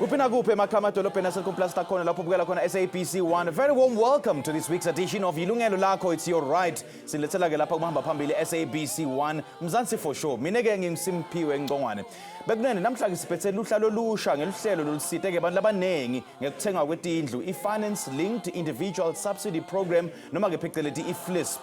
Upinagupe makama dolopeni asekumplasta khona lapho ubukela khona SABC 1. A very warm welcome to this week's edition of Yilungelo Lakho. It's your right. Silethela ke lapha kumahamba phambili SABC 1. Mzansi for sure. Mina ke ngimsimpiwe ngqongwane. Bekunene namhlanje siphethe luhlalo olusha ngeluhlelo lolusite ke abantu abanengi ngekuthenga kwetindlu i-finance linked individual subsidy program noma ke phecelezi i-FLISP.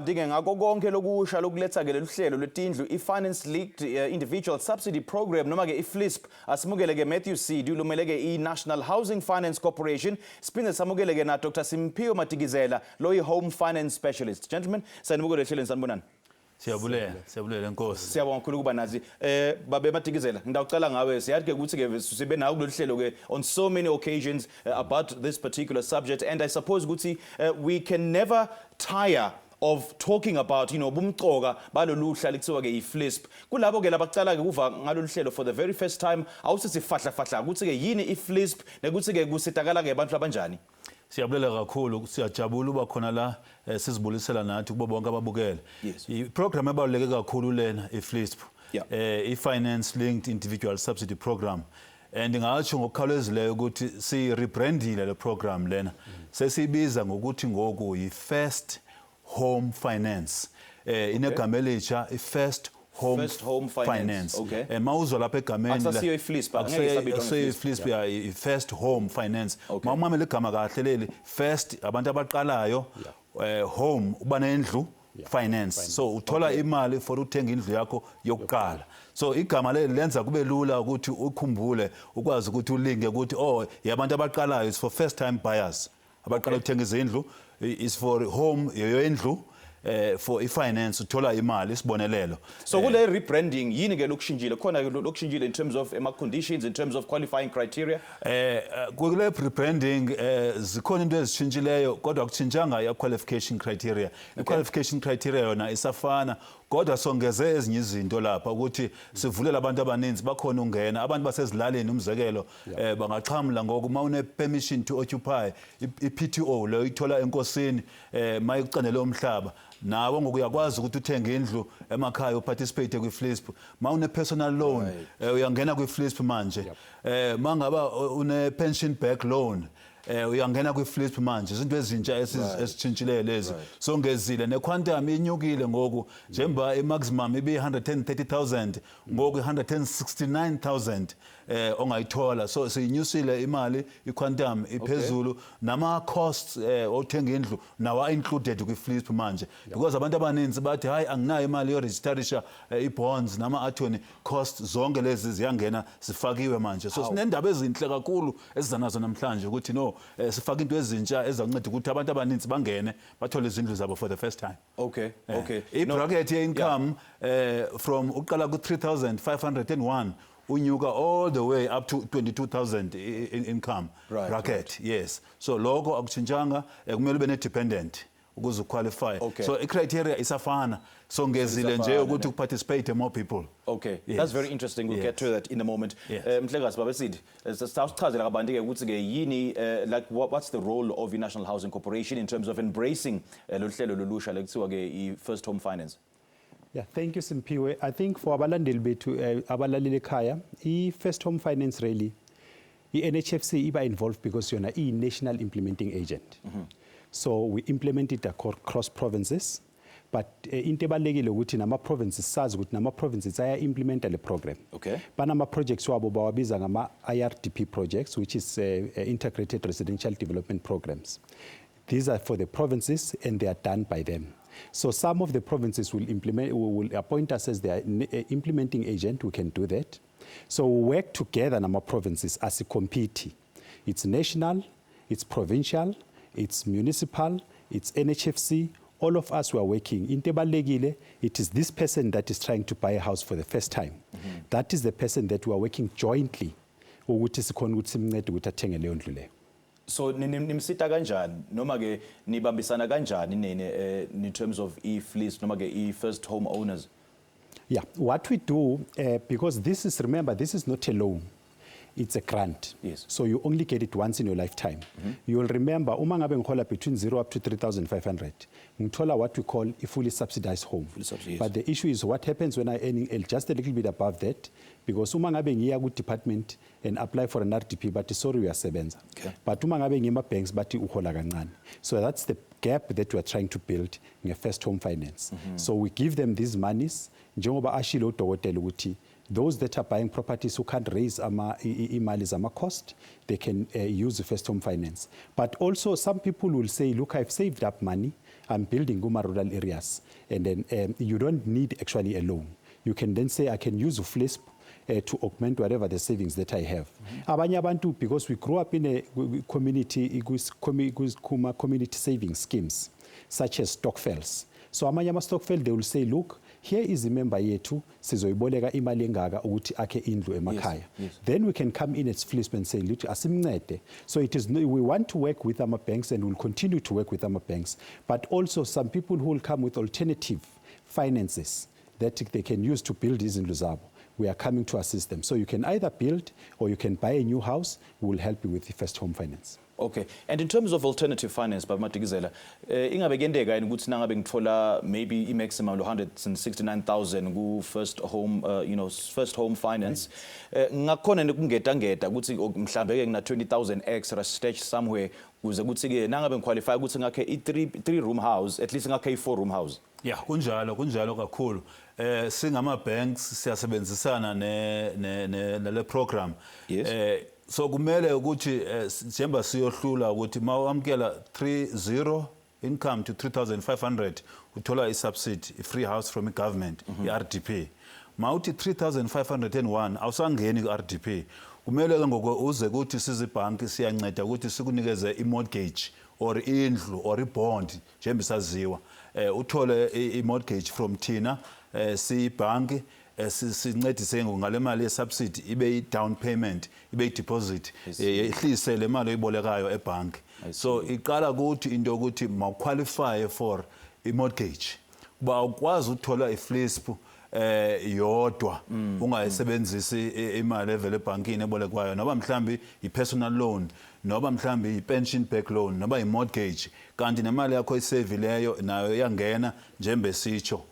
Dinge ngakho konke lokusha lokuletha ke leluhlelo lwetindlu i-finance linked individual subsidy program noma ke i-FLISP asimukele ke Matthew Seed ulumele ke i-National Housing Finance Corporation siphinde samukele ke na Dr. Simphiwe Matikizela lo i-home finance specialist. Gentlemen, sanibukele ehlelweni sanibonani. Siyabulela Nkosi. Siyabonga kakhulu kuba nazi babe Matikizela ngidawucala ngawe siyathi ke ukuthi ke sibe nawo kuloluhlelo ke on so many occasions about this particular subject, and I suppose ukuthi we can never tire of talking about bumcoka baloluhla likuthiwa ke i-FLISP. Kulabo ke labacala ke kuva ngaloluhlelo for the very first time awusithi fahla ukuthi ke yini i-FLISP nekuthi ke kusitakala ke abantu abanjani. Siyabulela kakhulu, siyajabula uba khona la sizibulisela nathi kubo bonke ababukele. I-program ebaluleke kakhulu lena i-FLISP. I-finance linked individual subsidy program. And ngingatsho ngokukhawulezileyo ukuthi si-rebrandile le program lena. Sesibiza ngokuthi ngoku yi-first home finance. Inegama elitsha i-first home finance. Okay. Mawuzwa lapha egameni Akusiyo i-FLISP, angeke sabizwa i-FLISP i-first home finance. Mawumamela igama kahle leli first abantu abaqalayo home uba nendlu finance. So uthola imali for uthenga indlu yakho yokuqala. So igama leli lenza kube lula ukuthi ukhumbule ukwazi ukuthi ulinge ukuthi yabantu abaqalayo is for first time buyers. Abaqala ukuthenga izindlu is for home yoyendlu for i-finance uthola imali isibonelelo. So kule rebranding yini ke lokushintshile khona ke lokushintshile in terms of conditions, in terms of qualifying criteria? Kule rebranding zikhona into ezishintshileyo kodwa akuchintshanga ya qualification criteria. I-qualification criteria yona isafana kodwa songeze ezinye izinto lapha ukuthi sivulela abantu abaninzi bakhona ungena abantu basezilaleni umzekelo bangaqhamla ngoku mawune permission to occupy i-PTO lo ithola enkosini mayiqanele umhlaba nawo ngokuyakwazi ukuthi uthenge indlu emakhaya uparticipate kwi-FLISP. Mawune personal loan uyangena kwi-FLISP manje. Mangaba une pension back loan uyangena kwi-FLISP manje. Izinto ezintsha esitshintshileyo lezi songezile nequantum inyukile ngoku njengoba i-maximum ibe 130,000 ngoku 169,000 ongayithola. So siyinyusile imali iquantum iphezulu nama costs othenga indlu nawa included kwi-FLISP manje because abantu abaninzi bathi hayi anginayo imali yo registerisha i-bonds nama attorney costs zonke lezi ziyangena sifakiwe manje. So sinendaba ezinhle kakhulu ezizanazo namhlanje ukuthi sifaka into ezintsha ezanceda ukuthi abantu abaninzi bangene bathole izindlu zabo for the first time. Okay. I-bracket ye-income from uqala ku-3,501 unyuka all the way up to 22,000 income bracket. Yes. So lokho akuchintshanga kumele ube ne-dependent ukuze uqualify. So i-criteria isafana songezile nje ukuthi participate more people. Okay. That's very interesting. We'll get to that in a moment. Mhlekazi babesid sasichazela kabanti ke ukuthi ke yini like what's the role of the National Housing Corporation in terms of embracing lohlelo lolusha lekuthiwa ke i-first home finance? Yeah, thank you Simphiwe. I think for abalandeli bethu abalaleli ekhaya i-first home finance really i-NHFC iba involved because yona i-national implementing agent. So we implement it across provinces, but into ebalulekile ukuthi nama provinces sazi ukuthi nama provinces aya implementa le program. Banama projects wabo bawabiza ngama IRDP projects, which is integrated residential development programs. These are for the provinces and they are done by them. So some of the provinces will appoint us as their implementing agent. We can do that. So we work together nama provinces as a committee. It's national, it's provincial, it's municipal, it's NHFC, all of us who are working, into ebalulekile, it is this person that is trying to buy a house for the first time. That is the person that we are working jointly ukuthi sikhona ukuthi simncede ukuthi athenge leyo ndlu leyo. So nimsita kanjani noma ke nibambisana kanjani in terms of FLISP noma ke first home owners? Yeah, what we do, because this is, remember, this is not a loan. It's a grant. Yes. So you only get it once in your lifetime. You will remember, uma ngabe ngihola between 0 up to 3,500, ngithola what we call a fully subsidized home. Fully subsidized. But the issue is what happens when I earning just a little bit above that, because uma ngabe ngiya ku department and apply for an RDP, but sorry, uyasebenza. Okay. But uma ngabe ngima banks, but uhola kancane. So that's the gap that we are trying to build in a first home finance. So we give them these monies, njengoba ashilo udokotela ukuthi those that are buying properties who can't raise imali zama cost, they can use the first home finance. But also some people will say, look, I've saved up money, I'm building Guma rural areas, and then you don't need actually a loan. You can then say, I can use FLISP to augment whatever the savings that I have. Abanye abantu, because we grew up in a community, community saving schemes, such as stokvels. So amanye ama-stokvel, they will say, look, here is the member yethu, sizoyiboleka imali engaka ukuthi akhe indlu emakhaya. Yes. Then we can come in as FLISP and say, look, asimncede. So it is, we want to work with our banks and we'll continue to work with our banks. But also some people who will come with alternative finances that they can use to build these indlu zabo. We are coming to assist them. So you can either build or you can buy a new house. We will help you with the first home finance. Okay. And in terms of alternative finance, Baba Matikizela, ingabe kuyendeka yini ukuthi nangabe ngithola maybe maximum 169,000 ku first home first home finance, ngakhona ukungeta ukuthi mhlambe ke ngina 20,000 extra stage somewhere kuze kuthi ke nangabe ngiqualify ukuthi ngakhe i3 room house, at least ngakhe i4 room house. Yeah, kunjalo kakhulu. Singama banks siyasebenzisana ne program. Yes. So kumele ukuthi njengoba siyohlula ukuthi mawamkela 30 income to 3,500 uthola i-subsidy, i-free house from i-government, i-RDP. Mawuthi 3,501 awusangeni ku-RDP. Kumele ngoko uze ukuthi sizibhanki siyanceda ukuthi sikunikeze i-mortgage or indlu or i-bond njengoba isaziwa. Uthole i-mortgage from thina siyibhanki sincedise ngale mali ye-subsidy ibe i-down payment ibe i-deposit yehlise le mali oyibolekayo ebhanki. So iqala ukuthi into ukuthi mawuqualify for i-mortgage kuba ukwazi uthola i-FLISP yodwa ungayisebenzisi imali evele ebhankini ebolekwayo noba mhlambi i-personal loan noba mhlambi i-pension back loan noba i-mortgage kanti nemali yakho isevileyo nayo yangena njembe sitsho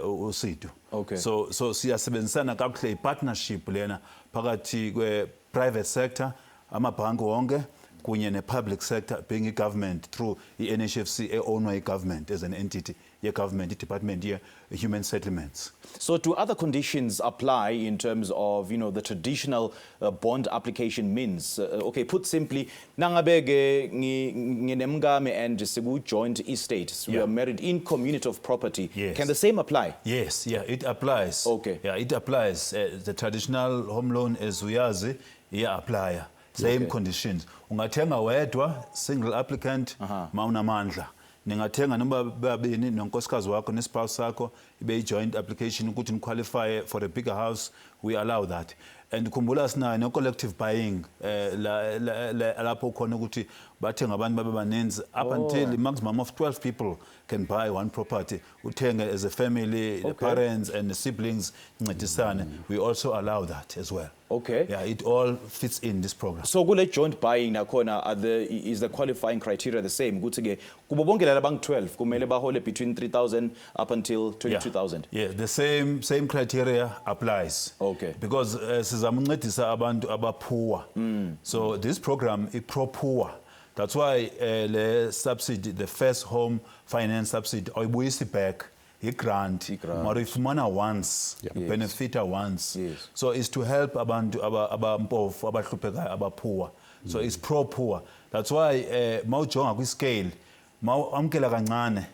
usidu. Okay. So siyasebenzisana kakuhle i-partnership lena phakathi kwe-private sector amabhanki wonke kunye ne-public sector being i-government through i-NHFC e-ownwa i-government as an entity ye-government, i-department ye-human settlements. So do other conditions apply in terms of the traditional bond application means? Okay, put simply, nangabe nginemngame and siku joint estates, we are married in community of property. Yes. Can the same apply? Yes, yeah, it applies. Okay. Yeah, it applies. The traditional home loan as uyazi apply. Same conditions. Ungathenga wedwa, single applicant, maunamandla. Ningathenga noma babini nonkosikazi wakho nespouse sakho ibe joint application ukuthi niqualify for a bigger house, we allow that. And khumbula sinayo no collective buying lapho khona ukuthi bathenga abantu babe baninzi up until the maximum of 12 people can buy one property. Uthenge as a family, the parents and the siblings ncedisane. We also allow that as well. Okay. Yeah, it all fits in this program. So kule joint buying nakhona is the qualifying criteria the same? Ukuthi ke kubo bonke laba bang 12 kumele bahole between 3,000 up until 22,000. Yeah, the same criteria applies. Okay. Because sizamuncedisa abantu abapoor. So this program is pro-poor. That's why the subsidy, the first home finance subsidy, oyibuyisi back. I-grant, mara ifumana once, benefita once. Yes. So it's to help abantu abampofu, abahluphekayo, abapoor. So it's pro-poor. That's why mawujonga kwi-scale, mawamkela kancane,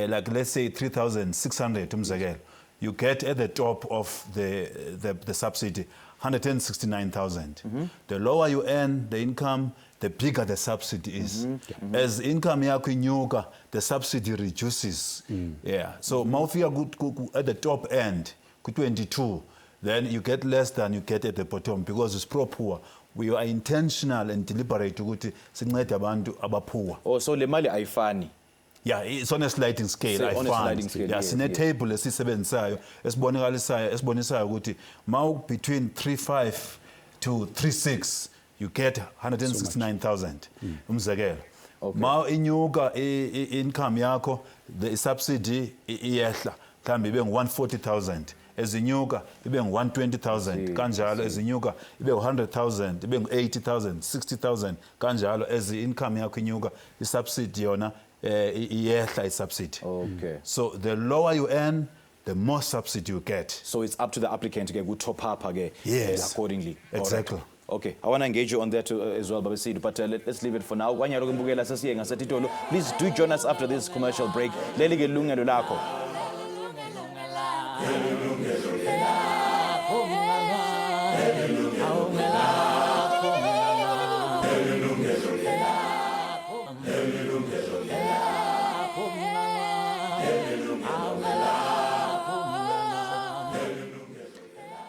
like let's say 3,600 umzekelo, you get at the top of the subsidy 169,000. The lower you earn the income, the bigger the subsidy is. As income yakho inyuka, the subsidy reduces. Yeah. So mawufika at the top end, ku 22, then you get less than you get at the bottom because it's pro-poor. We are intentional and deliberate ukuthi sincede abantu abapoor. Oh, so le mali ayifani. Yeah, it's on a sliding scale. So I on a found. sliding scale, Yeah, yes, sine yes. table esisebenzayo esibonisayo ukuthi between 3.5 to 3.6 you get 169,000 umzekelo. Ma inyuka income yakho the subsidy iyehla mhlambe ibe 140,000 ezinyuka ibe 120,000 kanjalo ezinyuka ibe 100,000 ibe 80,000 60,000 kanjalo as income yakho inyuka isubsidy yona iyehla isubsidy. Okay. So the lower you earn, the more subsidy you get. So it's up to the applicant to get top up again. Yes. Accordingly. Exactly. All right. Okay, I want to engage you on that as well, Babasidi, but let's leave it for now. Please do join us after this commercial break. Yilungelo Lakho.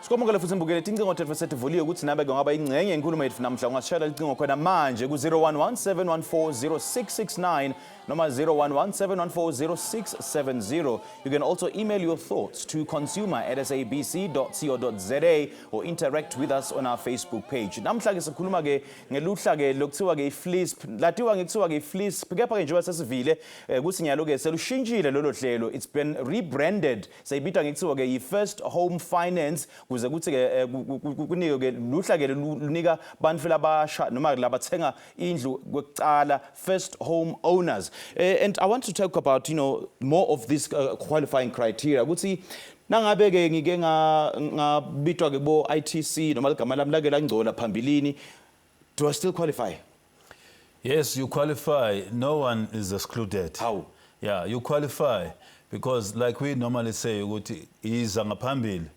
Sikomongela futhi mbukele tincingo tethu sethuvuliwe ukuthi nabe ngaba ingcenye enkulumo yethu namhla ungashayela icingo khona manje ku 011-714-0669 noma 011-714-0670. You can also email your thoughts to consumer@sabc.co.za or interact with us on our Facebook page. Namhla ke sikhuluma ke ngeluhla ke lokuthiwa ke FLISP. Latiwa ngekuthiwa ke FLISP kepha ke njengoba sesivile ukuthi nyalo ke selushintshile lolo hlelo. It's been rebranded. Sayibitwa ngekuthiwa ke yi-First Home Finance kuze kuthi ke kunike ke luhla ke lunika bantu labasha noma labathenga indlu kwekucala first home owners. And I want to talk about, more of this qualifying criteria. Ukuthi nangabe ke ngike ngabitwa ke bo ITC noma igama lami lake langcola phambilini, do I still qualify? Yes, you qualify. No one is excluded. How? Yeah, you qualify because like we normally say ukuthi iza ngaphambili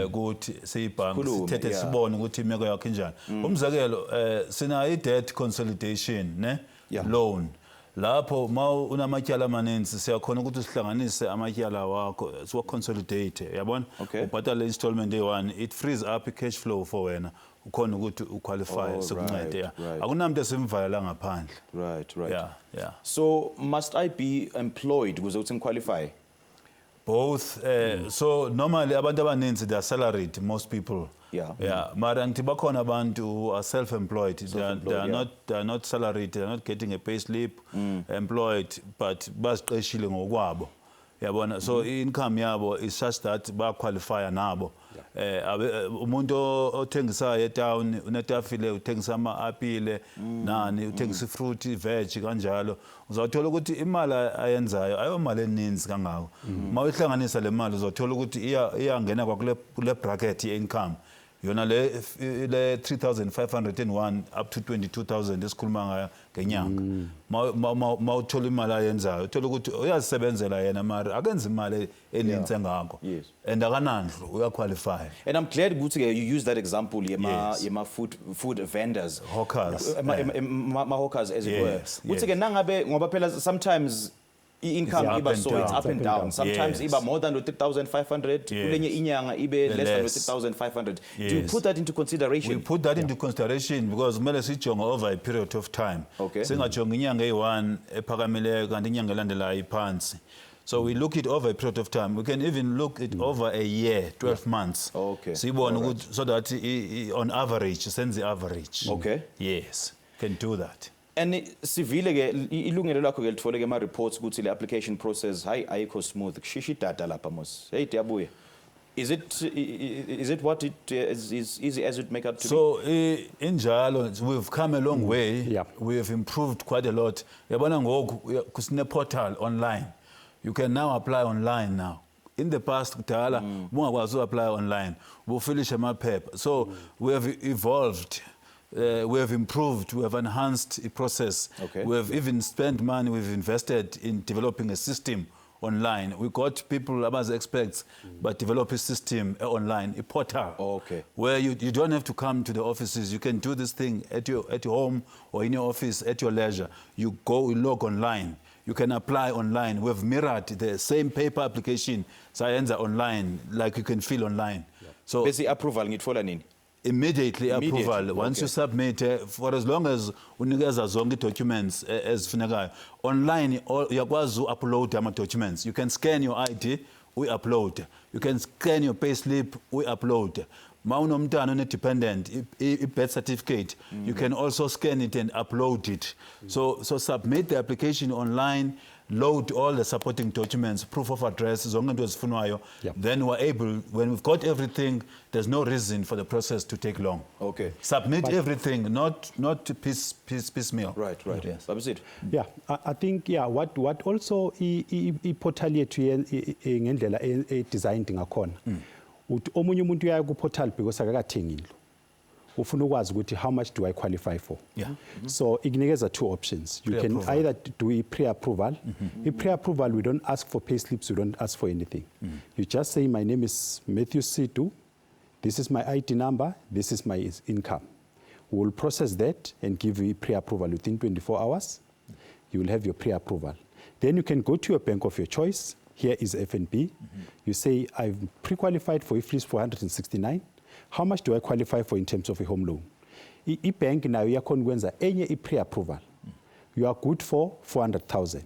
ukuthi siyibhanki sithethe sibone ukuthi imeko yakho injani. Umzekelo sina i-debt consolidation loan. Lapho ma unamatyala amaninzi siyakhona ukuthi sihlanganise amatyala wakho siwa consolidate yabona ubhatala installment day 1 it frees up cash flow for wena ukhona ukuthi uqualify sokuncede akunamuntu esimvalela ngaphandle. Right. Yeah. So must I be employed ukuze uthi ngiqualify? Both. So normally abantu abaninzi they are salaried, most people. Yeah. Mara ngithi bakhona abantu who are self-employed. They are not salaried. They are not getting a pay slip. Employed, but baziqeshile ngokwabo. Yabona. So income yabo is such that ba qualify nabo. Umuntu othengisayo etown unetafile uthengisa ama-apile nani uthengisa fruit veg kanjalo uzothola ukuthi imali ayenzayo ayomali eninzi kangako mawuyihlanganisa le mali uzothola ukuthi iyangena kwakule bracket ye-income yona le 3,501 up to 22,000 esikhuluma ngayo ngenyanga mawuthola imali ayenzayo uthola ukuthi uyazisebenzela yena mari akenza imali eninzi engako and akanandlu uyaqualify. And I'm glad ukuthi you use that example yema food vendors, hawkers, hawkers as it were. Ukuthi ke nangabe ngoba phela sometimes income iba so it's up and down. Sometimes iba more than 3,500 kulenye inyanga ibe less than 3,500. Do you put that into consideration? We put that into consideration because kumele sijonge over a period of time. Singajonga inyanga eyi-1 ephakamileyo kanti inyanga elandelayo iphansi. So we look it over a period of time. We can even look it over a year, 12 months. Sibone ukuthi so that on average senze average. Yes, can do that. And sivile ke ilungelo lakho ke litfole ke ama reports ukuthi le application process ayikho smooth kushisha idata lapha mos. Hey diyabuya. Is it what it is easy as it make up to be? So injalo we've come a long way. We have improved quite a lot. Yabona ngoku kusine portal online. You can now apply online now. In the past kudala ungakwazi apply online. Ubufilisha amaphepha. So we have evolved. We have improved, we have enhanced the process. We have even spent money, we've invested in developing a system online. We got people, as experts, but develop a system online, a portal, Okay. where you don't have to come to the offices. You can do this thing at your home or in your office at your leisure. You go, you log online. You can apply online. We've mirrored the same paper application, Sayenza online, like you can fill online. So Bese approval ngitfola nini? immediately approval. Immediately, Once okay. you submit, for as long as unikeza zonke documents ezifunekayo online, uyakwazi upload ama documents. You can scan your ID, we upload. You can scan your payslip, we upload. Maunomntana on a dependent, birth certificate, you can also scan it and upload it. So submit the application online, load all the supporting documents, proof of address, zonke into ezifunwayo. Yep. Then we're able, when we've got everything, there's no reason for the process to take long. Okay. Submit everything, not piecemeal. Right. Yes. Babusit. Yeah, I think what also i-portal yethu ngendlela designed ngakhona. Uthi omunye umuntu uyaya ku portal because akakathengi indlu. Ufuna ukwazi ukuthi how much do I qualify for? Yeah. So ikunikeza two options. You can either do a pre-approval. A pre-approval, we don't ask for pay slips, we don't ask for anything. You just say, my name is Matthew Situ, this is my ID number, this is my income. We will process that and give you pre-approval within 24 hours. You will have your pre-approval. Then you can go to your bank of your choice. Here is FNB. You say, I'm pre-qualified for FLISP 469. How much do I qualify for in terms of a home loan? I-bank nayo yakhona ukwenza enye i-pre-approval. You are good for 400,000.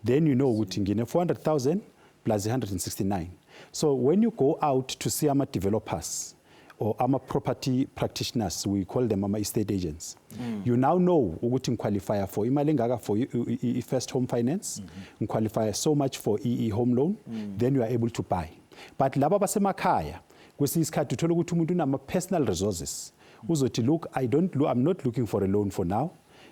Then you know ukuthi ngine 400,000 plus 169. So when you go out to see ama developers or ama property practitioners, we call them ama estate agents, you now know ukuthi ngiqualify for imali engaka for first home finance, ngiqualify so much for home loan, then you are able to buy. But laba basemakhaya kwesinye isikhathi uthola ukuthi umuntu unama personal resources. Uzothi look, I'm not looking for a loan for now.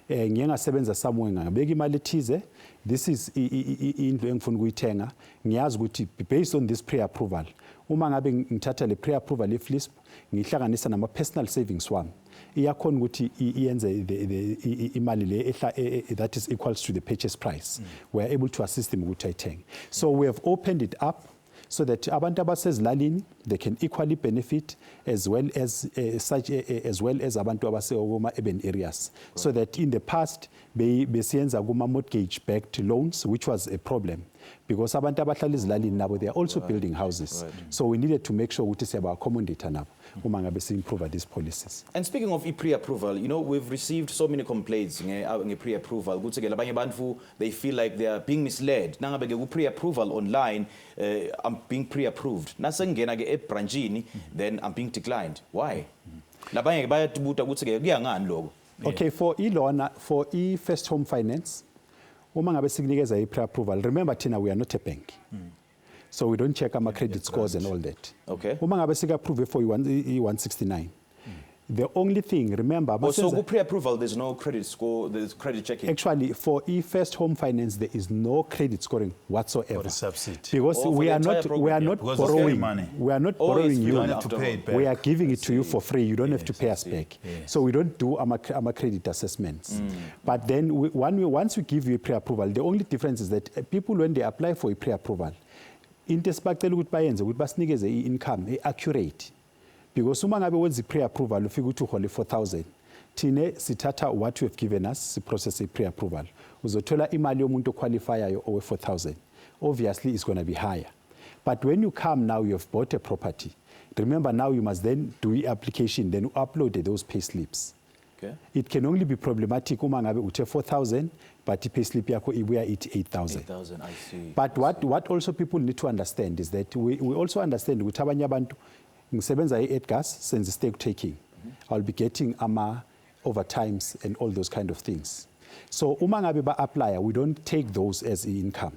Ngiye ngasebenza somewhere ngabeka imali ethize. This is indlu engifuna ukuyithenga. Ngiyazi ukuthi based on this pre-approval, uma ngabe ngithatha le pre-approval ye-FLISP, ngihlanganisa nama personal savings wami, iyakhona ukuthi iyenze imali le that is equals to the purchase price. We are able to assist them ukuthi ayithenge. So we have opened it up so that abantu abasezilalini, they can equally benefit as well as abantu abasema urban areas. Right. So that in the past besiyenza kuma mortgage backed loans, which was a problem because abantu abahlala ezilalini nabo they are also building houses. Right. So we needed to make sure ukuthi siyaba accommodate nabo uma ngabe improve these policies. And speaking of pre-approval, you know, we've received so many complaints nge pre-approval. Ukuthi ke labanye bantu they feel like they are being misled. Nangabe ke ku pre-approval online, I'm being pre-approved. Nasengena ke ebranchini, then I'm being declined. Why? Labanye bayatubuta ukuthi ke kuyangani lokho. Okay, for ilona, for first home finance, uma ngabe sikunikeza i-pre-approval, remember Tina, we are not a bank. So we don't check our credit scores and all that. Okay. Uma ngabe sika-approve for i-169. The only thing, remember... So for pre-approval, there's no credit score, there's credit checking? Actually, for first home finance, there is no credit scoring whatsoever. For the subsidy. Because we are not borrowing money. We are not borrowing you. don't have to pay it back. We are giving it to you for free. You don't have to pay us back. Yes. So we don't do our credit assessments. But then once we give you a pre-approval, the only difference is that people, when they apply for a pre-approval, into sibacela ukuthi bayenze ukuthi basinikeze i-income accurate. Because uma ngabe wenza i-pre-approval ufika ukuthi uhole 4,000, thine sithatha what you have given us, si-process i-pre-approval, uzothola imali yomuntu oqualifyayo owe 4,000. Obviously it's going to be higher. But when you come now, you have bought a property. Remember now you must then do application, then upload those pay slips. Okay. It can only be problematic uma ngabe uthe 4,000 but pay slip yakho ibuya ithi 8,000. 8,000, I see. But what also people need to understand is that we also understand ukuthi abanye abantu ngisebenza e-Edgas senze stake taking. I'll be getting overtimes and all those kind of things. So uma ngabe ba-apply, we don't take those as income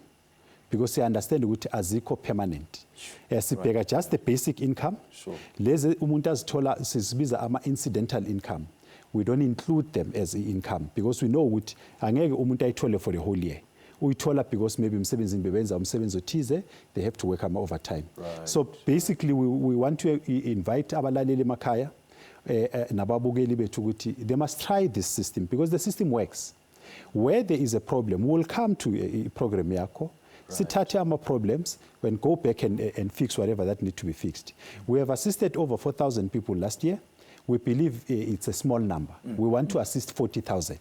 because we understand ukuthi azikho permanent. Sibheka just the basic income. Sure. Lezi umuntu azithola sizibiza ama-incidental income. We don't include them as income because we know ukuthi angeke umuntu ayithole for the whole year. Uyithola because maybe umsebenzini bebenza umsebenzi othize, they have to work overtime. Right. So basically we want to invite abalaleli emakhaya nababukeli bethu ukuthi they must try this system because the system works. Where there is a problem, we'll come to a program yakho, Sithathe ama problems and go back and fix whatever that need to be fixed. We have assisted over 4,000 people last year. We believe it's a small number. We want to assist 40,000.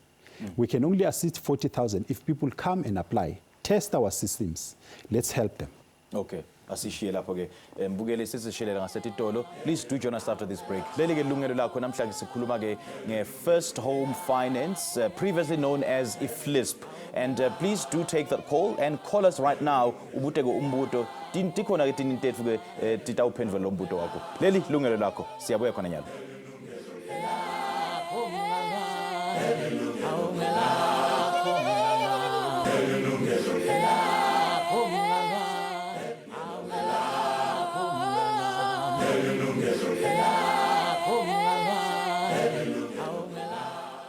We can only assist 40,000 if people come and apply, test our systems. Let's help them. Okay. Asishiye lapho ke mbukele sisishiyelela ngasetitolo. Please do join us after this break. Leli ke Yilungelo lakho namhlanje sikhuluma ke nge-First Home Finance, previously known as FLISP. And please do take that call and call us right now. Ubute ke umbuto. Tikhona ke tinintetfu ke titawuphendvula lo mbuto wakho. Leli Yilungelo lakho. Siyabuya khona nyalo.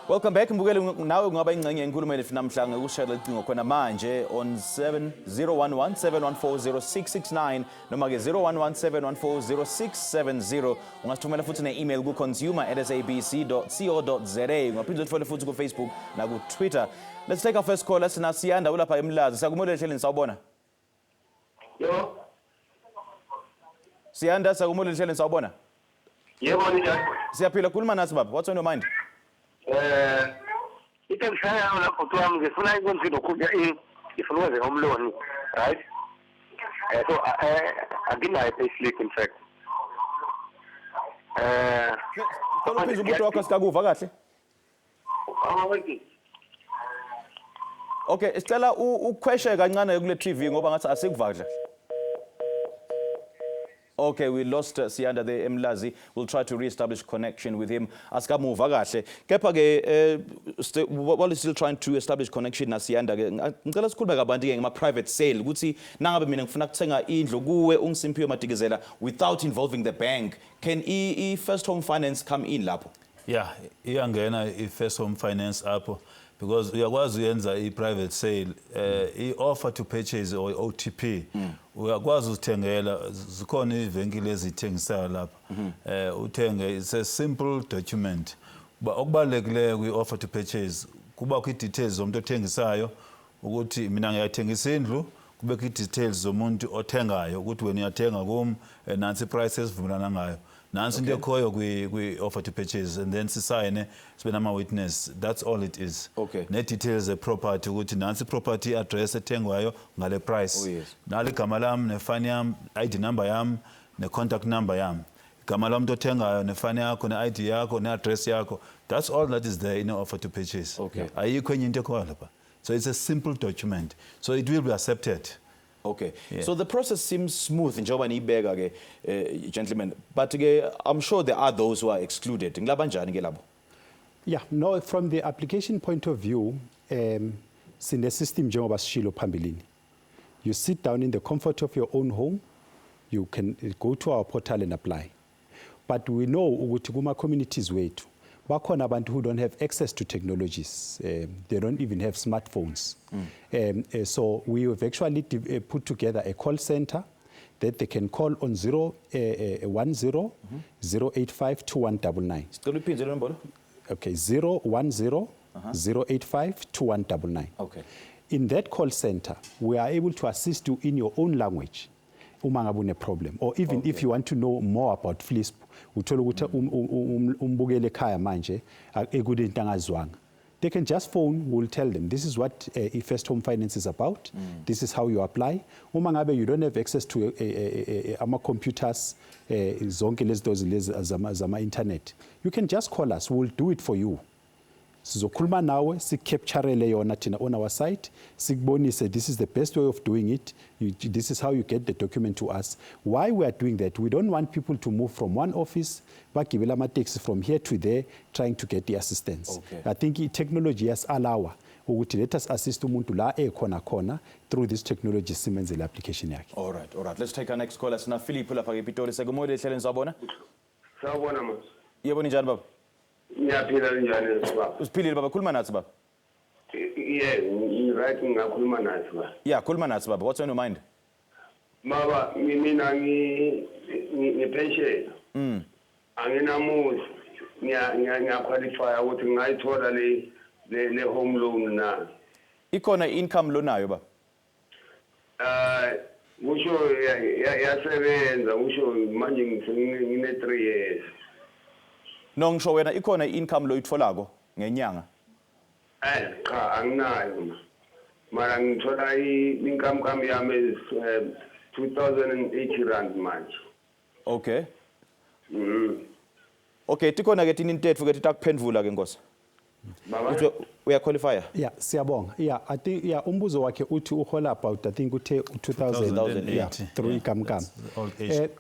Welcome back. Mbukele nawe ungaba ingcenye enkulumo yethu namhlanje ukushayela icingo khona manje on 011-714-0669 noma ke 011-714-0670. Ungasithumela futhi ne-email ku consumer@sabc.co.za. Ungaphinde uthole futhi ku Facebook na ku Twitter. Let's take our first call. Sina Siyanda ulapha eMlazi. Siyakumole ehleleni sawubona. Yo. Siyanda siyakumole ehleleni sawubona. Yebo njani? Siyaphila, khuluma nathi baba. What's on your mind? Ite ngishaya lapho kwami ngifuna ikwenza lokhuya ngifuna ukwenza home loan, right? So aginayo payslip in fact. Khona phezulu umuntu wakho sikakuva kahle. Awaweki. Okay, sicela ukhweshe kancane kule TV ngoba ngathi asikuva kahle. Okay, we lost Siyanda there eMlazi. We'll try to re-establish connection with him. Asikamuva kahle. Kepha ke while still trying to establish connection na Siyanda ke ngicela sikhulume kabanti ke ngama private sale ukuthi nangabe mina ngifuna ukuthenga indlu kuwe ungiSimphiwe Matikizela without involving the bank. Can First Home Finance come in lapho? Yeah, iyangena i-First Home Finance apho because uyakwazi uyenza i-private sale, i-offer to purchase or OTP. Uyakwazi ukuthengela, zikhona ivenkile ezithengisayo lapha. Uthenge, it's a simple document. Okubalulekileyo kwi-offer to purchase kuba kwi-details zomuntu othengisayo ukuthi mina ngiyathengisa indlu, kube kwi-details zomuntu othengayo ukuthi wena uyathenga kum nansi i-price esivumelana ngayo. Nansi into ekhoyo kwi-offer to purchase and then sisayine sibe nama-witness. That's all it is. Okay. Ne-details ze-property ukuthi nansi property address ethengwayo ngale price. Oh, yes. Nali igama lami, nefani yami, ID number yami, ne-contact number yami. Igama lomuntu othengayo, nefani yakho, ne-ID yakho, ne-address yakho. That's all that is there in offer to purchase. Okay. Ayikho enye into ekhoyo lapha. So it's a simple document. So it will be accepted. Okay, yeah. So the process seems smooth njengoba niyibeka ke gentlemen, but ke I'm sure there are those who are excluded. Ngilabanjani ke labo? Yeah, no, from the application point of view, sine system njengoba sishilo phambilini. You sit down in the comfort of your own home, you can go to our portal and apply. But we know ukuthi kuma communities wethu bakhona abantu who don't have access to technologies. They don't even have smartphones. So we have actually put together a call center that they can call on 010-085-2199. Sicela uphindze le nombolo. Okay, 010-085-2199. Okay. In that call center, we are able to assist you in your own language. Uma ngabe une problem, or even if you want to know more about FLISP, uthola ukuthi umbukele ekhaya manje ekude into angazwanga. They can just phone, we'll tell them this is what First Home Finance is about. This is how you apply. Uma ngabe you don't have access to ama computers, zonke lezi zama internet. You can just call us, we'll do it for you. Sizokhuluma nawe sikapturele yona thina on our site sikubonise this is the best way of doing it. This is how you get the document to us. Why we are doing that, we don't want people to move from one office bagibela ama-taxi from here to there trying to get the assistance. Okay. I think technology has allow ukuthi let us assist umuntu la ekhona through this technology simenzele application yakhe. All right. Let's take our next call. Sina Philip lapha ke Pitoli. Sekumode ehleleni sawubona? Sawubona mama. Yebo ninjani baba? Ngiyaphila njani baba? Usiphilile baba, khuluma nathi baba. Yeah, right ngakhuluma nathi baba. Yeah, khuluma nathi baba. What's on your mind? Baba, mina ngipension. Anginamuzi. Ngiyaqualify ukuthi ngayithola le home loan na. Ikhona income lo nayo baba? Usho yasebenza usho manje ngine 3 years. No ngisho wena ikhona income lo itfolako ngenyanga. Cha anginayo. Mara ngithola income yami is 2080 rand manje. Okay. Okay, tikhona ke tinintetfu ke titakuphendvula ke Nkosi. Baba Uthi uya qualify? Yeah, siyabonga. Yeah, I think umbuzo wakhe uthi uhola about I think uthe 2000 yeah, through ikamkam. old age.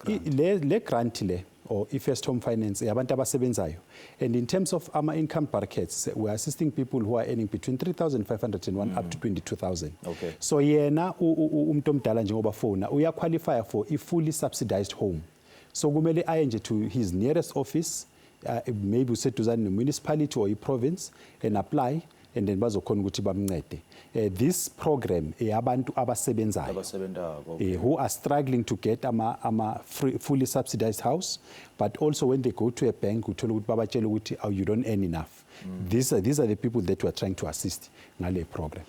Le grant le or first home finance yabantu abasebenzayo, and in terms of our income brackets we are assisting people who are earning between 3,501 up to 22,000. Okay. So yena umuntu omdala njengoba fona uya qualify for a fully subsidized home. So kumele aye nje to his nearest office, maybe useduzane no municipality or a province, and apply, and then bazokhona ukuthi bamncede. This program abantu abasebenzayo who are struggling to get ama fully subsidized house, but also when they go to a bank uthola ukuthi babatshela ukuthi you don't earn enough. These are the people that we are trying to assist ngale program.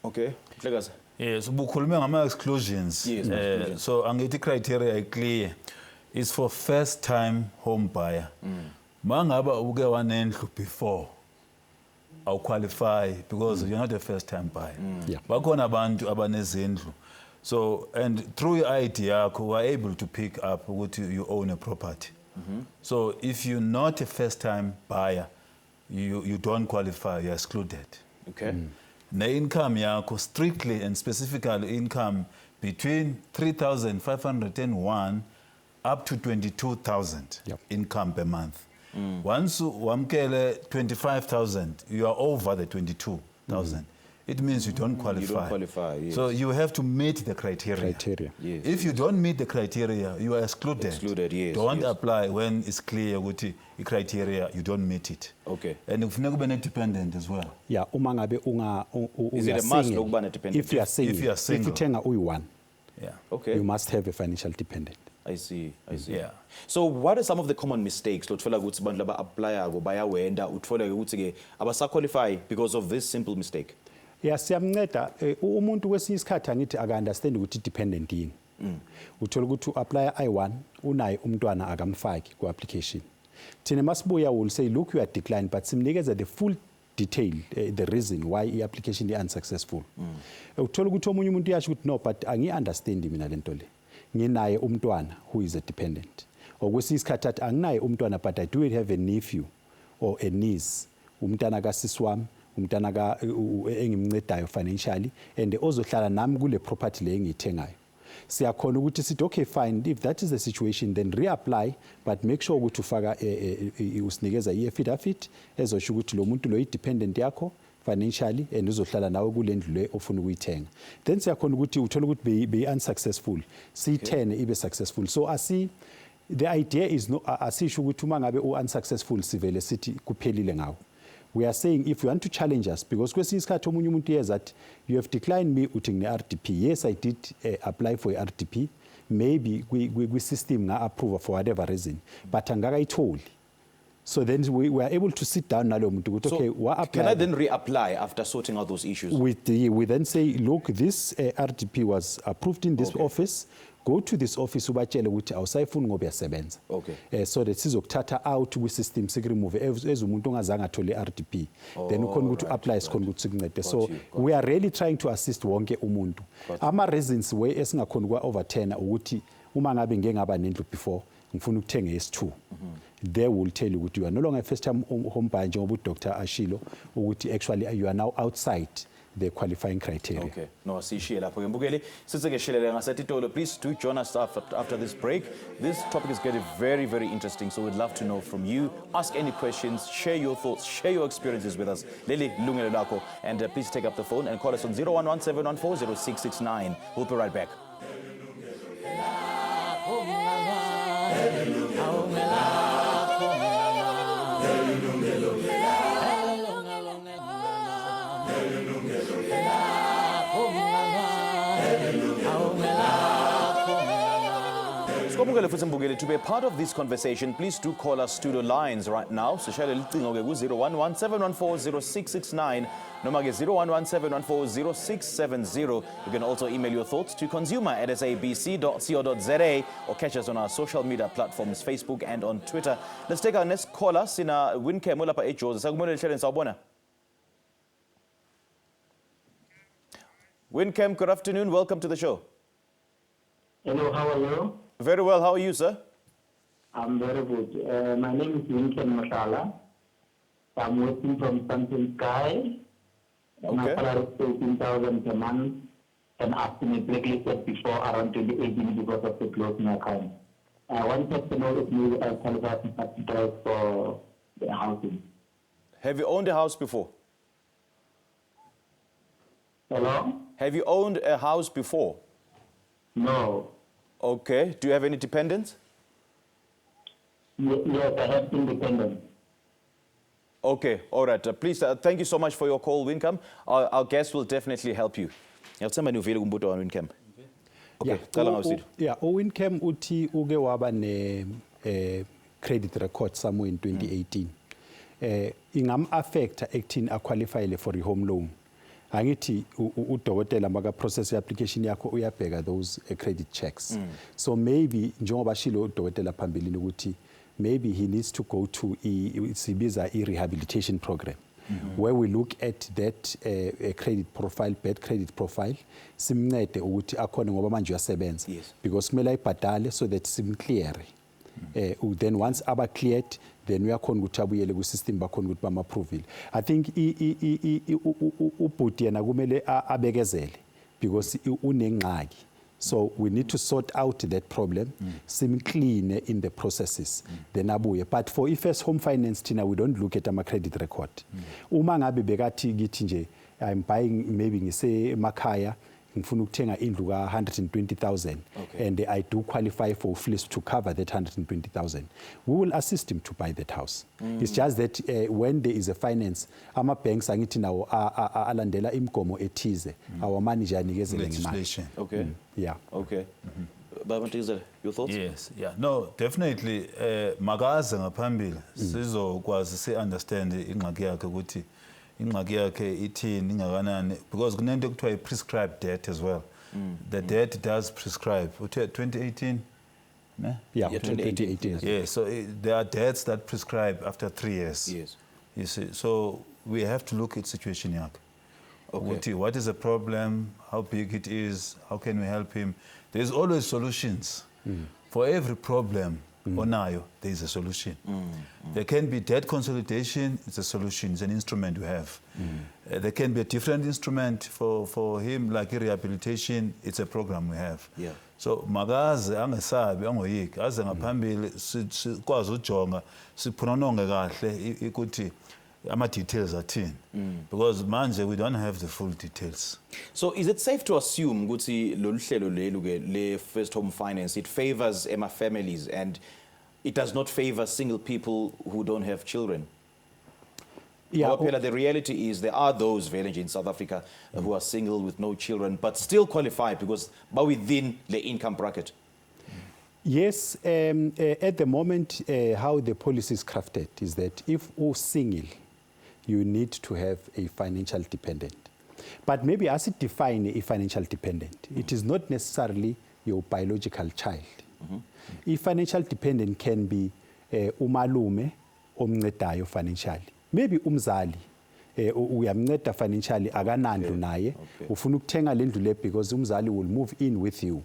Okay. Hlekazi. Yes, ubukhulume ngama exclusions. Yes, exclusions. So angithi criteria is clear. It's for first time home buyer. Mangaba uke wanendlu before I'll qualify because you're not a first time buyer. Yeah. Bakhona abantu abanezindlu. So and through your ID yakho we are able to pick up ukuthi you own a property. So if you're not a first time buyer, you don't qualify, you're excluded. Okay. The income yakho strictly and specifically income between 3,501 up to 22,000 Yep. income per month. Once you wamkele 25,000, you are over the 22,000. It means you don't qualify. You don't qualify, yes. So you have to meet the criteria. Yes, If you don't meet the criteria, you are excluded. Excluded, yes, Don't yes. apply when it's clear ukuthi the criteria you don't meet it. Okay. And kufuneka ube ne-dependent as well. Yeah, uma ngabe Is it a must lokuba ne-dependent? If you are single, If you are single. if uthenga uyi-one, Yeah. Okay. you must have a financial dependent. I see. Yeah. So what are some of the common mistakes lotfola ukuthi abantu laba applya bayawenda utfola ukuthi ke abasa qualify because of this simple mistake? Yeah, siyamnceda umuntu kwesinye isikhathi angithi aka-understand ukuthi dependent yini. Uthola ukuthi u-apply I1 unaye umntwana akamfaki ku-application. Thina masibuya will say look you are declined, but simnikeza the full detail, the reason why i-application is unsuccessful. Uthola ukuthi omunye umuntu yasho ukuthi no, but angi-understand mina lento le. Nginaye umntwana who is a dependent. Okwesinye isikhathi athi anginaye umntwana, but I do have a nephew or a niece, umntana kasisi wami, umntana ka engimncedayo financially, and ozohlala nami kule property le engiyithengayo. Siyakhona ukuthi sithi okay fine, if that is the situation then reapply, but make sure ukuthi ufaka usinikeza i-affidavit ezosho ukuthi lo muntu lo i-dependent yakho financially and uzohlala nawe kule ndlu le ofuna ukuyithenga. Then siyakhona ukuthi uthola ukuthi be unsuccessful, siyithene ibe successful. So the idea is no asisho ukuthi uma ngabe unsuccessful sivele sithi kuphelile ngawo. We are saying if you want to challenge us, because kwesinye isikhathi omunye umuntu yeza that you have declined me uthi ngine RDP. Yes, I did apply for a RDP. Maybe we system nga approve for whatever reason, but angakayitholi. So then we are able to sit down nalo muntu ukuthi okay, wa apply. Can I then reapply after sorting out those issues? We then say, look, this RDP was approved in this office. Go to this office ubatshele ukuthi awusayifuni ngoba yasebenza. Okay. So that sizokuthatha out kwi-system sikuremove as umuntu ongazange athole RDP. Then ukhona ukuthi apply sikhona ukuthi sikuncede. So we are really trying to assist wonke umuntu. Ama reasons we esingakhona kwa overturn ukuthi uma ngabe ngeke ngaba nendlu before ngifuna ukuthenga S2. They will tell you ukuthi you are no longer a first time home buyer njengoba uDr Ashilo ukuthi actually you are now outside the qualifying criteria. Okay. No, asishiye lapho ke mbukeli siseke shelele ngasetitolo. Please do join us after this break. This topic is getting very, very interesting, so we'd love to know from you. Ask any questions, share your thoughts, share your experiences with us. Leli Yilungelo Lakho, and please take up the phone and call us on 011-714-0669. We'll be right back. Sikwamukele futhi mbukeli, to be a part of this conversation, please do call our studio lines right now. Sishayele licingo ke ku 011-714-0669 noma ke 011-714-0670. You can also email your thoughts to consumer@sabc.co.za or catch us on our social media platforms, Facebook and on Twitter. Let's take our next caller. Sina Wincam olapha eJozi. Sakumele lihlele sawubona. Wincam, good afternoon. Welcome to the show. Hello, how are you? Very well. How are you, sir? I'm very good. My name is Yilungelo Mashala. I'm working from Sunshine Sky. My Okay. salary is 18,000 per month. And after me blacklisted before around 2018 because of the closing account. I wanted to know if maybe I qualify for subsidies for the housing. Have you owned a house before? Hello? Have you owned a house before? No. Okay. Do you have any dependents? Yes, I have independence. Okay. All right. Please, thank you so much for your call, Wincam. Our guest will definitely help you. Ngiyacela uvile kumbuto wa Wincam. Okay. Cala ngawusidi. Yeah, Wincam uthi uke waba ne credit record somewhere in 2018. Ingam affect ekuthini aqualify for a home loan. Angithi udokotela maka process application yakho uyabheka those credit checks. So maybe njengoba shilo udokotela phambilini ukuthi maybe he needs to go to sibiza rehabilitation program where we look at that credit profile, bad credit profile, simncede ukuthi akhona ngoba manje uyasebenza because kumele ayibhadale so that simclear. Then once aba cleared, then uyakhona ukuthi abuyele ku system bakhona ukuthi bama-approve. I think ubhuti yena kumele abekezele because unengxaki. So we need to sort out that problem, clean in the processes, then abuye. But for first home finance, Tina, we don't look at our credit record. Uma ngabe bekati githi nje, I'm buying maybe ngise Makaya, ngifuna ukuthenga indlu ka 120,000 and I do qualify for FLISP to cover that 120,000. We will assist him to buy that house. It's just that when there is a finance, ama banks angithi nawo alandela imgomo ethize, our manager anikezele ngemali. Legislation. Okay. Yeah. Okay. Baba Mthizela, your thoughts? Yes, yeah. No, definitely makaze ngaphambili sizokwazi si understand ingxaki yakhe ukuthi ingxaki yakhe ithini ingakanani because kunento ekuthiwa prescribed debt as well. The debt does prescribe. 2018 ne? Yeah, 2018. Yeah, so there are debts that prescribe after 3 years. Yes. You see, so we have to look at situation yakhe. Okay. What is the problem? How big it is? How can we help him? There's always solutions. For every problem, onayo, there is a solution. There can be debt consolidation, it's a solution, it's an instrument we have. There can be a different instrument for him, like rehabilitation, it's a program we have. Yeah. So magaze angesabi angoyiki aze ngaphambili sikwazi ujonga siphonononge kahle ukuthi ama details athini because manje we don't have the full details. So is it safe to assume ukuthi lolu hlelo lelu ke le first home finance it favors Emma families and it does not favor single people who don't have children? Yeah. Phela, the reality is there are those village in South Africa who are single with no children but still qualify because but within the income bracket. Yes, at the moment, how the policy is crafted is that if you're single, you need to have a financial dependent. But maybe as it define a financial dependent, it is not necessarily your biological child. A financial dependent can be umalume omncedayo financially. Maybe umzali uyamnceda financially akanandlu naye ufuna ukuthenga le ndlu le because umzali will move in with you.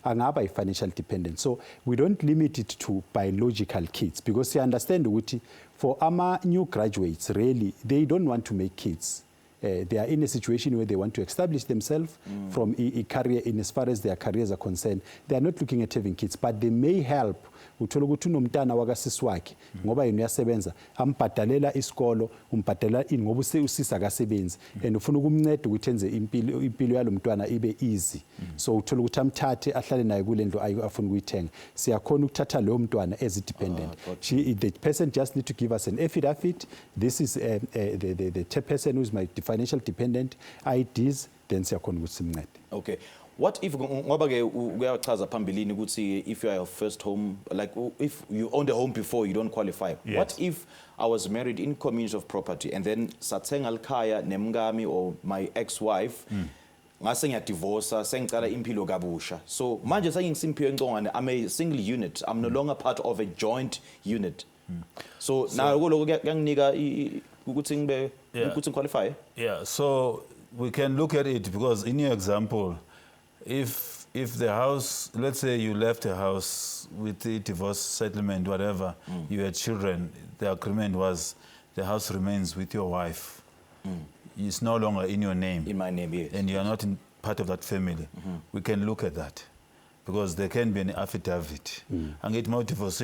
Angaba a financial dependent. So we don't limit it to biological kids because you understand ukuthi for our new graduates, really, they don't want to make kids. They are in a situation where they want to establish themselves from a career in as far as their careers are concerned. They are not looking at having kids, but they may help. Uthola ukuthi unomntana wakasisi wakhe ngoba yena uyasebenza ambhadalela isikolo umbhadalela ini ngoba usisa akasebenzi and ufuna ukumnceda ukuthi enze impilo yalomntwana ibe easy. So uthola ukuthi amthathe ahlale naye kule ndlu afuna ukuyithenga. Siyakhona ukuthatha lo mntwana as dependent. The person just need to give us an affidavit. This is the person who is my financial dependent, IDs, then siyakhona ukuthi simncede. Okay. What if ngoba ke uyachaza phambilini ukuthi if you are your first home, like if you owned a home before you don't qualify. Yes. What if I was married in community of property and then sathenga likhaya nemngami or my ex-wife ngase ngiyadivorce sengicala impilo kabusha. So manje sengingisimphiwe encongwane, I'm a single unit. I'm no longer part of a joint unit. So now lokho kuyanginika ukuthi ngibe ukuthi qualify. Yeah, so we can look at it because in your example, if the house, let's say you left a house with the divorce settlement, whatever, you had children, the agreement was the house remains with your wife. It's no longer in your name. In my name, yes. And you are not in part of that family. We can look at that because there can be an affidavit. And it might divorce,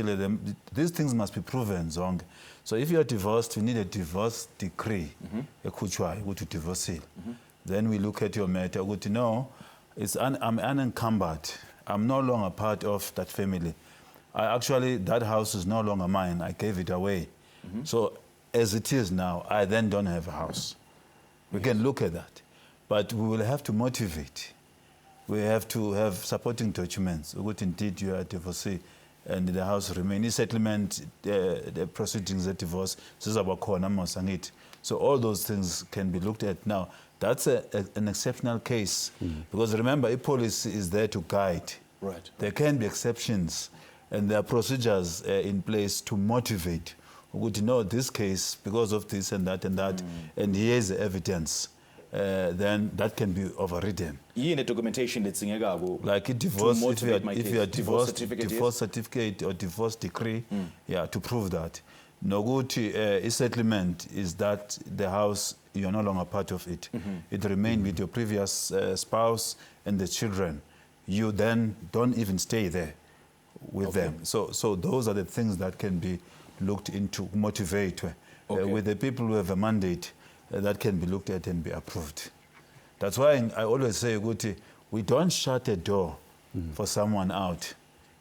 these things must be proven. Zong. So if you are divorced, you need a divorce decree. Ekuchwa, go to divorce. Then we look at your matter. Go to know, I'm unencumbered. I'm no longer part of that family. Actually, that house is no longer mine. I gave it away. So as it is now, I then don't have a house. We can look at that. But we will have to motivate. We have to have supporting documents. Indeed, you are a divorcee and the house remains. Settlement, the proceedings of divorce, so all those things can be looked at. Now, that's an exceptional case because remember, a policy is there to guide. Right. There can be exceptions and there are procedures in place to motivate. We would know this case because of this and that, and here's the evidence. Then that can be overridden. In the documentation that's like a divorce, if you are divorced, divorce yes. certificate or divorce decree, yeah, to prove that. No good a settlement is that the house, you are no longer part of it. It remained with your previous spouse and the children. You then don't even stay there with them. So those are the things that can be looked into, motivate with the people who have a mandate that can be looked at and be approved. That's why I always say, Guti, we don't shut a door for someone out.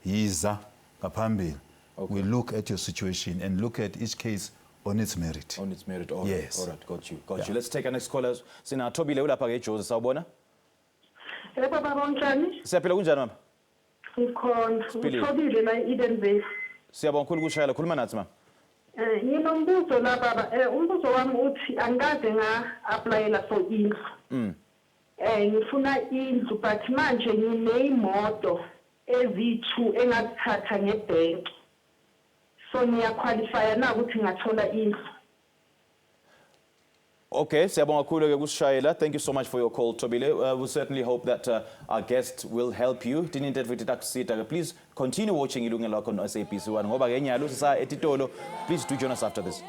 Yiza, kapambi. We look at your situation and look at each case on its merit. On its merit, all yes. Right, all right, got you. Got you. Let's take our next caller. Sina Tobile ulapha ke Jose sawubona? Baba bonjani? Siyaphila kunjani mama? Ngikhona. Ngithobile la Eden Base. Siyabonga kakhulu kushayela, khuluma nathi mama. Nginombuzo la baba. Umbuzo wami uthi angikaze nga-applyela for indlu. Ngifuna indlu but manje ngineyimoto eziyi-2 engazithatha ngebhenki. So ngiyaqualifya na ukuthi ngathola indlu. Okay, siyabonga kakhulu ke kusishayela. Thank you so much for your call, Tobile. We certainly hope that our guest will help you. Please continue watching Yilungelo on SABC 1. Ngoba ke nyalo sisa etitolo. Please do join us after this.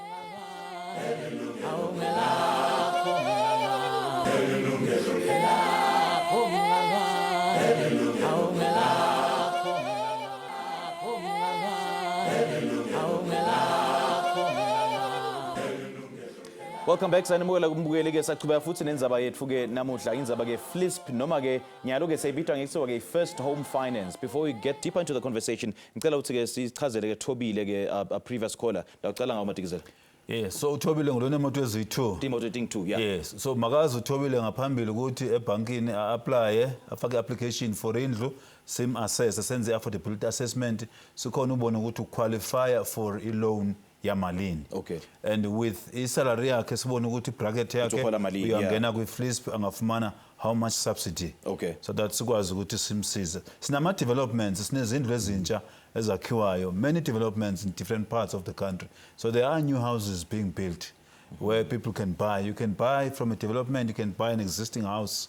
Welcome back. Sanibukela kumbukeli ke saqhubeka futhi nenzaba yethu ke namuhla inzaba ke FLISP noma ke nyalo ke sayibitwa ngekuthiwa ke first home finance. Before we get deeper into the conversation, ngicela ukuthi ke sichazele ke Thobile ke a previous caller. Ngicela ngawumatikizela. Yes, so Thobile ngolona moto eziyi-2. Imoto eting 2, yeah. Yes, so makazi uThobile ngaphambili ukuthi ebhankini apply afake application for indlu, sim assess, senze affordability assessment, sikhona ubone ukuthi uqualify for a loan yamalini. Okay. And with salary yakhe sibone ukuthi bracket yakhe uyangena kwi FLISP angafumana how much subsidy. Okay. So that sikwazi ukuthi simsize. Sinama developments, sinezindlu ezintsha ezakhiwayo, many developments in different parts of the country. So there are new houses being built where people can buy. You can buy from a development, you can buy an existing house.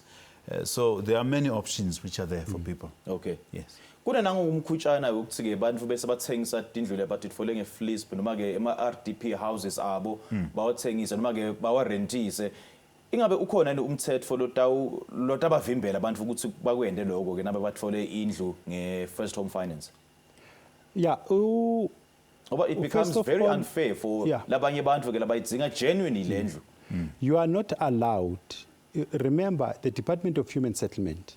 So there are many options which are there for people. Okay. Yes. Kuna nangumkhutshana ukuthi ke bantu bese bathengisa indlu le bathi tfole ngeFLISP noma ke ema RDP houses abo bawathengisa noma ke bawarentise. Ingabe ukhona umthetho lotabavimbela abantu ukuthi bakwende lokho ke nabe bathole indlu nge-first home finance? Yeah, But it becomes very unfair for labanye bantu ke labayidzinga genuinely le ndlu. You are not allowed. Remember, the Department of Human Settlement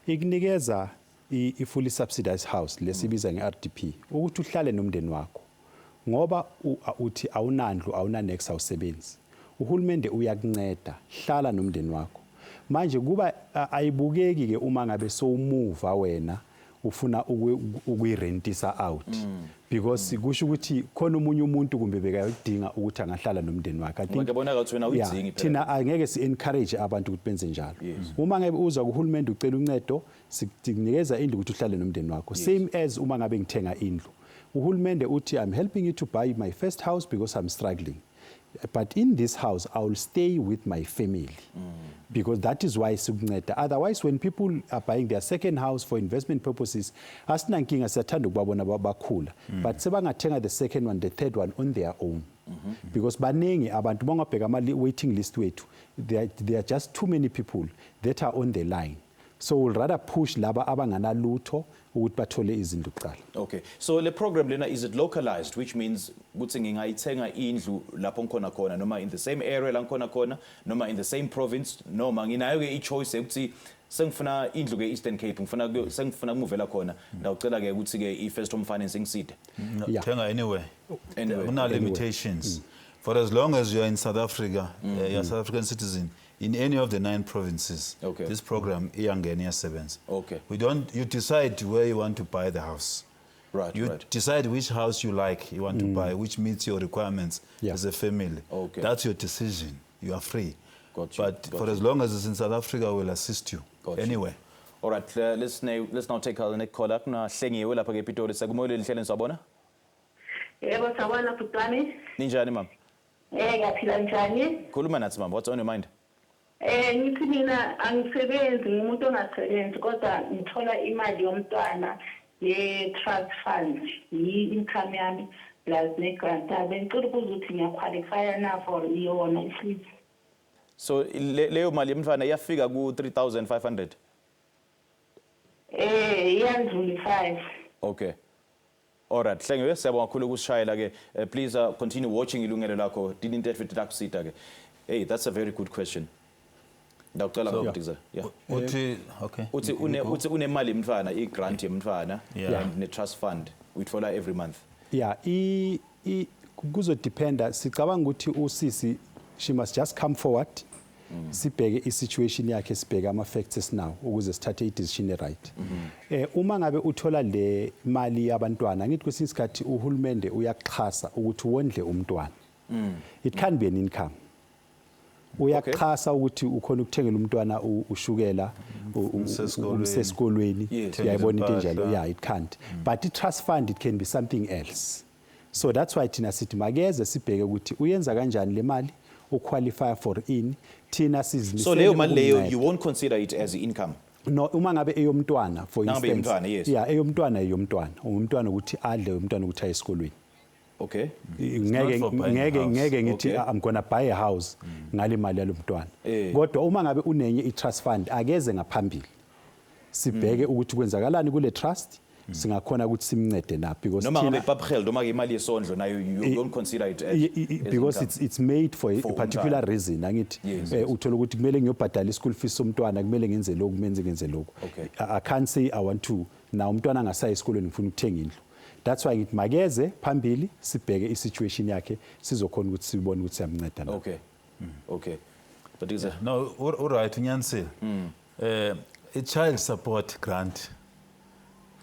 ikunikeza i-fully subsidized house lesibiza nge-RDP ukuthi uhlale nomndeni wakho ngoba uthi awunandlu awunanex awusebenzi. Uhulumende uyakunceda hlala nomndeni wakho. manje kuba ayibukeki ke uma ngabe sowumove wena ufuna ukuyirentisa out because kusho ukuthi khona umunye umuntu kumbe bekayidinga ukuthi angahlala nomndeni wakhe. I think ngiyabona ukuthi wena uyidzingi yeah, thina angeke si-encourage abantu ukuthi benze njalo. Uma ngabe uza kuhulumende ucela uncedo sikunikeza indlu ukuthi uhlale nomndeni wakho. Same as uma ngabe ngithenga indlu. Uhulumende uthi I'm helping you to buy my first house because I'm struggling. But in this house, I will stay with my family because that is why sikunceda. Otherwise, when people are buying their second house for investment purposes, asinankinga siyathanda ukubabona bakhula. But sebangathenga the second one, the third one on their own. Because baningi abantu bangabheka ama waiting list wethu, there are just too many people that are on the line. So we'll rather push laba abanganalutho ukuthi bathole izindlu kuqala. Okay, so the program lena, is it localized, which means ukuthi ngingayithenga indlu lapho ngikhona khona noma in the same area la ngikhona khona noma in the same province noma nginayo ke i-choice ukuthi sengifuna indlu ke Eastern Cape sengifuna ukumuvela khona ndawucela ke ukuthi ke i-first home financing seat. Yeah. Thenga anyway. Anyway. Kuna limitations. For as long as you are in South Africa, you're a South African citizen, in any of the 9 provinces, Okay. this program iyangena iyasebenza. Okay. You decide where you want to buy the house. Right, You right. decide which house you like, you want to buy, which meets your requirements Yeah. as a family. Okay. That's your decision. You are free. Got you, But got for you. as long as it's in South Africa, we'll assist you. Got you. Anyway. All right, let's now take our next caller. Kuna hlengiwe lapha ke Pitori. Sakumoyile lihlele nisabona? Yebo sawona butwami. Ninjani mama? Ngiyaphila njani? Khuluma nathi mama. What's on your mind? Ngithi mina angisebenzi ngumuntu ongasebenzi kodwa ngithola imali yomntwana ye-trust fund yi-income yami plus ne-grant. Bengicela ukubuza ukuthi ngiyaqualifya na for yona i-FLISP. So leyo mali yemntwana iyafika ku 3,500. Iyandlula 5. Okay. All right, hlengiwe siyabonga kakhulu ukusishayela ke. Please continue watching Yilungelo Lakho. Dinintethe takusita ke. Hey, that's a very good question. Ndawucela ngokuthiza. Yeah. Okay. Uthi unemali yemntwana, i-grant yemntwana Yeah. and ne-trust fund uyithola every month. Yeah, kuzodependa sicabanga ukuthi usisi she must just come forward. Sibheke i-situation yakhe sibheke ama-factors now ukuze sithathe i-decision right. Uma ngabe uthola le mali yabantwana ngithi kwesinye isikhathi uhulumende uyaxhasa ukuthi wondle umntwana. It can be an income. Uyaxhasa ukuthi ukhona ukuthengela umntwana ushukela umsesikolweni. Uyayibona into enjalo. Yeah, it can't. But i-trust fund, it can be something else. So that's why thina sithi makeze sibheke ukuthi uyenza kanjani le mali uqualify for in thina sizimisele. So leyo mali leyo you won't consider it as income. No, uma ngabe eyomntwana for Ngabe instance. eyomntwana, yes. Yeah, eyomntwana umntwana ukuthi adle umntwana ukuthi aye esikolweni. Okay. not for buying a house. ngeke ngithi Okay. I'm gonna buy a house ngale mali yalomntwana. Kodwa uma ngabe unenye i-trust fund akeze ngaphambili. Sibheke ukuthi kwenzakalani kule trust singakhona ukuthi simncede na because Noma ngabe papgeld noma ke imali yesondlo nayo you don't consider it as because income. it's made for a For particular umntwana. reason angithi Yes, uthola ukuthi kumele ngiyobhadala i-school fees somntwana kumele ngenze lokhu ngenze lokhu. Okay. I can't say I want to na umntwana angasayi esikolweni ngifuna ukuthenga indlu. That's why ngithi makeze phambili sibheke i-situation yakhe sizokhona ukuthi sibone ukuthi siyamnceda na. Okay. Okay. But is No, all right, Unyansel. A child support grant,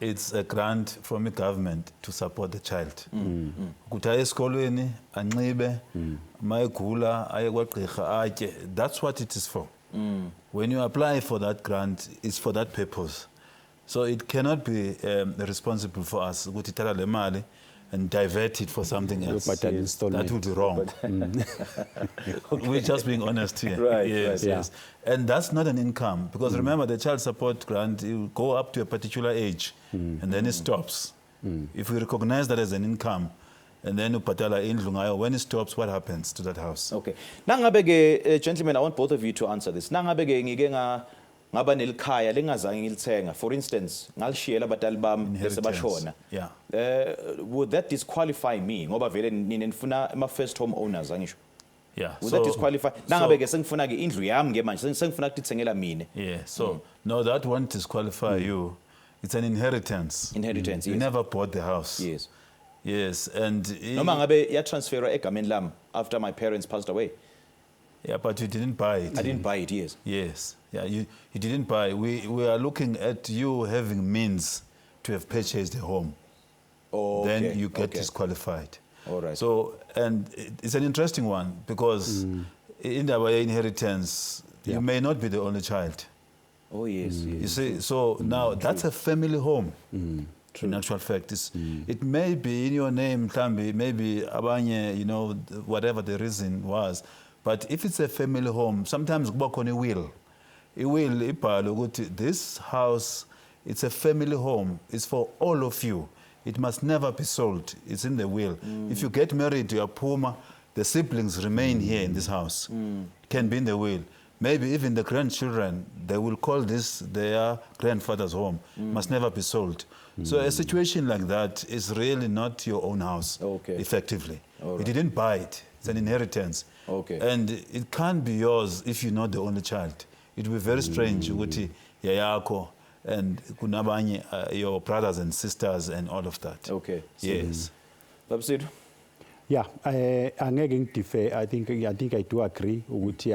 it's a grant from the government to support the child. Ukuthi aye esikolweni, anxibe, mayegula, aye kwagqirha atye. That's what it is for. When you apply for that grant, it's for that purpose. So it cannot be responsible for us ukuthi thala le mali and divert it for something else. Yobhadala installment. That would be wrong. We're just being honest here. Right, Yes, right. yes. And that's not an income because remember the child support grant, you go up to a particular age and then it stops. If we recognize that as an income and then ubhadala indlu ngayo, when it stops, what happens to that house? Okay. Nangabe ke gentlemen, I want both of you to answer this. Nangabe ke ngike ngaba nelikhaya lengazange ngilithenga. For instance, ngalishiyela abadali bami bese bashona. Yeah. Would that disqualify me ngoba vele nina nifuna ama first home owners angisho? Yeah. Would that disqualify? Nangabe ke sengifuna ke indlu yami ke manje sengifuna ukutithengela mina. Yeah, so no, that won't disqualify you. It's an inheritance. Inheritance, You yes. never bought the house. Yes. Yes, and Noma ngabe ya transfer egameni lami after my parents passed away. Yeah, but you didn't buy it. I didn't buy it, yes. Yes. Yeah, you didn't buy. We are looking at you having means to have purchased a home. Oh, okay. Then you get okay. disqualified. All right. So, and it's an interesting one because in our inheritance, you may not be the only child. Oh, yes, yes. You see, so now that's a family home. In actual fact, it may be in your name, Klambi, maybe abanye, you know, whatever the reason was. But if it's a family home, sometimes work on a will. A will, this house, it's a family home. It's for all of you. It must never be sold. It's in the will. If you get married to a Puma, the siblings remain here in this house. Can be in the will. Maybe even the grandchildren, they will call this their grandfather's home. Must never be sold. So a situation like that is really not your own house, effectively. You didn't buy it. It's an inheritance. And it can't be yours if you're not the only child. It will be very strange ukuthi yayakho and kunabanye your brothers and sisters and all of that. Okay. Yes. Subsidy? Yeah, angeke ngidife. I think I do agree ukuthi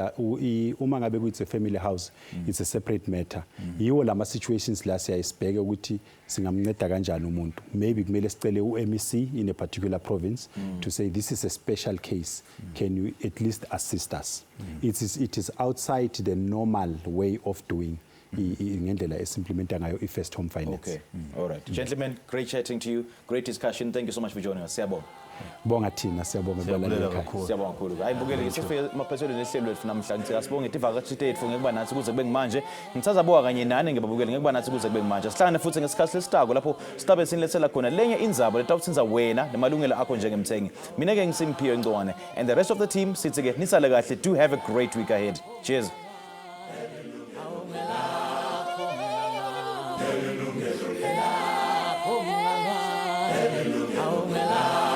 uma ngabe it's a family house, it's a separate matter. Yiwo lama situations la siyayisibheke ukuthi singamnceda kanjani umuntu. Maybe kumele sicele uMEC in a particular province to say this is a special case. Can you at least assist us? It is outside the normal way of doing ngendlela esimplementa ngayo i-first home finance. Okay. All right. Gentlemen, great chatting to you. Great discussion. Thank you so much for joining us. Siyabonga. Bonga thina siyabonga Siyabulela kakhulu. Siyabonga kakhulu. Hayi mbukele ngisifike emaphethelweni nehlelo lethu namhlanje sibonge ivakashi tethu ngekuba nathi kuze kube manje. Ngitsazaboka kanye nani ngebabukele ngekuba nathi kuze kube manje. Sihlangane futhi ngesikhathi lesitako lapho sitabe sinilethela khona lenye indzaba letawutsinza wena nemalungelo akho njengemthengi. Mina ke ngiSimphiwe Ngcwane and the rest of the team sithi ke nisale kahle. Do have a great week ahead. Cheers. Yilungelo.